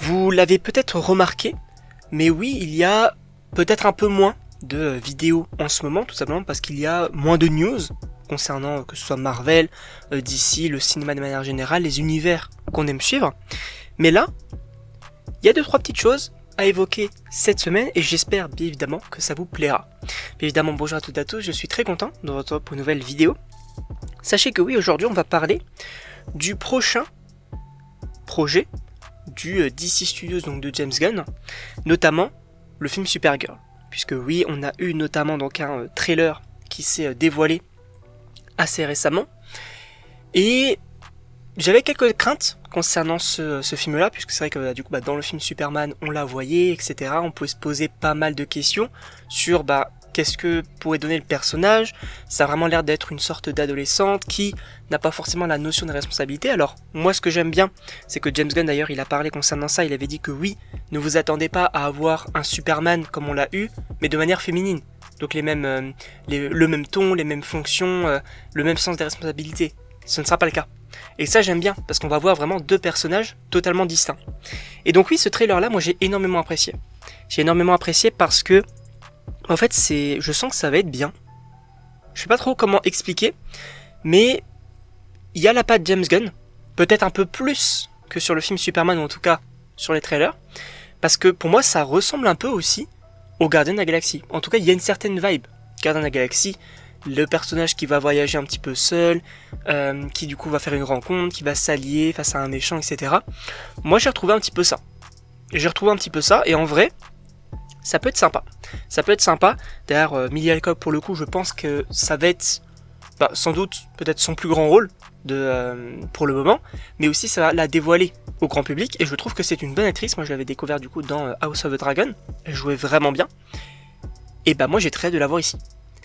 Vous l'avez peut-être remarqué, mais oui, il y a peut-être un peu moins de vidéos en ce moment, tout simplement parce qu'il y a moins de news concernant que ce soit Marvel, DC, le cinéma de manière générale, les univers qu'on aime suivre. Mais là, il y a 2-3 petites choses à évoquer cette semaine et j'espère bien évidemment que ça vous plaira. Bien évidemment, bonjour à toutes et à tous, je suis très content de vous retrouver pour une nouvelle vidéo. Sachez que oui, aujourd'hui on va parler du prochain projet du DC Studios, donc de James Gunn, notamment le film Supergirl. Puisque oui, on a eu notamment donc un trailer qui s'est dévoilé assez récemment. Et j'avais quelques craintes concernant ce film-là, puisque c'est vrai que du coup, dans le film Superman, on la voyait, etc. On pouvait se poser pas mal de questions sur qu'est-ce que pourrait donner le personnage. Ça a vraiment l'air d'être une sorte d'adolescente qui n'a pas forcément la notion de responsabilité. Alors, moi, ce que j'aime bien, c'est que James Gunn, d'ailleurs, il a parlé concernant ça. Il avait dit que oui, ne vous attendez pas à avoir un Superman comme on l'a eu, mais de manière féminine. Donc le même ton, les mêmes fonctions, le même sens des responsabilités. Ce ne sera pas le cas. Et ça, j'aime bien, parce qu'on va voir vraiment deux personnages totalement distincts. Et donc oui, ce trailer-là, moi, j'ai énormément apprécié. J'ai énormément apprécié parce que en fait, je sens que ça va être bien. Je sais pas trop comment expliquer, mais il y a la patte James Gunn, peut-être un peu plus que sur le film Superman, ou en tout cas sur les trailers, parce que pour moi, ça ressemble un peu aussi au Gardien de la Galaxie. En tout cas, il y a une certaine vibe. Gardien de la Galaxie, le personnage qui va voyager un petit peu seul, qui du coup va faire une rencontre, qui va s'allier face à un méchant, etc. Moi, j'ai retrouvé un petit peu ça. Et en vrai, ça peut être sympa. Ça peut être sympa. D'ailleurs, Millie Alcock, pour le coup, je pense que ça va être sans doute peut-être son plus grand rôle pour le moment, mais aussi ça va la dévoiler au grand public, et je trouve que c'est une bonne actrice. Moi, je l'avais découvert du coup dans House of the Dragon. Elle jouait vraiment bien. Et moi, j'ai très hâte de la voir ici.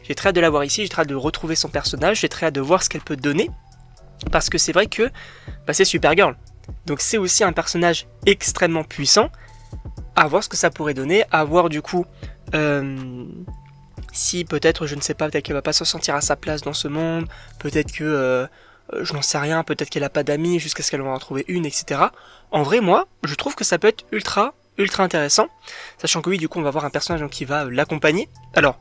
J'ai très hâte de retrouver son personnage, j'ai très hâte de voir ce qu'elle peut donner, parce que c'est vrai que c'est Supergirl. Donc c'est aussi un personnage extrêmement puissant. À voir ce que ça pourrait donner, à voir du coup si peut-être, je ne sais pas, peut-être qu'elle va pas se sentir à sa place dans ce monde, peut-être que je n'en sais rien, peut-être qu'elle a pas d'amis jusqu'à ce qu'elle va en trouver une, etc. En vrai, moi, je trouve que ça peut être ultra intéressant, sachant que oui, du coup, on va voir un personnage qui va l'accompagner. Alors,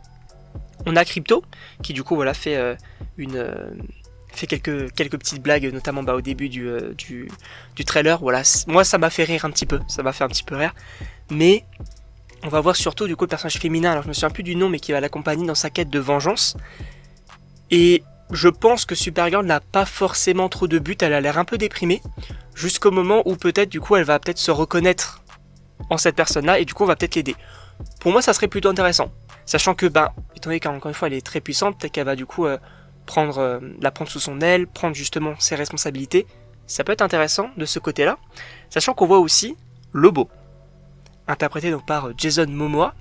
on a Crypto, qui du coup, voilà, fait quelques petites blagues, notamment au début du trailer. Voilà, moi ça m'a fait rire un petit peu, rire. Mais on va voir surtout du coup le personnage féminin, alors je me souviens plus du nom, mais qui va l'accompagner dans sa quête de vengeance. Et je pense que Supergirl n'a pas forcément trop de but, elle a l'air un peu déprimée, jusqu'au moment où peut-être du coup elle va peut-être se reconnaître en cette personne-là, et du coup on va peut-être l'aider. Pour moi ça serait plutôt intéressant, sachant que étant donné qu'encore une fois elle est très puissante, peut-être qu'elle va du coup la prendre sous son aile, prendre justement ses responsabilités. Ça peut être intéressant de ce côté-là, sachant qu'on voit aussi Lobo, interprété donc par Jason Momoa,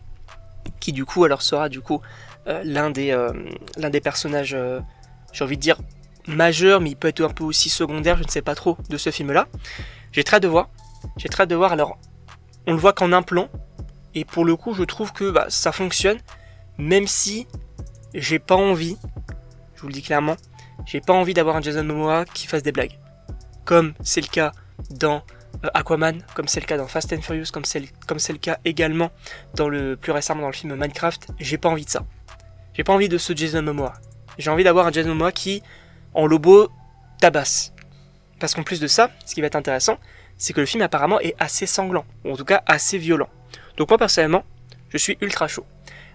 qui du coup alors sera du coup l'un des personnages, j'ai envie de dire majeurs, mais il peut être un peu aussi secondaire, je ne sais pas trop, de ce film-là. J'ai très hâte de voir. Alors on le voit qu'en un plan, et pour le coup je trouve que ça fonctionne, même si j'ai pas envie, je vous le dis clairement, j'ai pas envie d'avoir un Jason Momoa qui fasse des blagues. Comme c'est le cas dans Aquaman, comme c'est le cas dans Fast and Furious, comme c'est le cas également plus récemment dans le film Minecraft. J'ai pas envie de ça. J'ai pas envie de ce Jason Momoa. J'ai envie d'avoir un Jason Momoa qui, en Lobo, tabasse. Parce qu'en plus de ça, ce qui va être intéressant, c'est que le film apparemment est assez sanglant, ou en tout cas assez violent. Donc moi personnellement, je suis ultra chaud.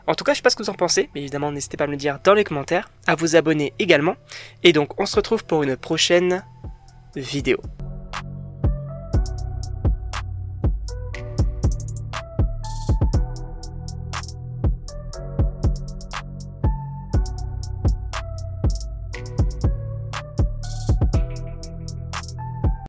En tout cas, je sais pas ce que vous en pensez, mais évidemment, n'hésitez pas à me le dire dans les commentaires, à vous abonner également. Et donc, on se retrouve pour une prochaine vidéo.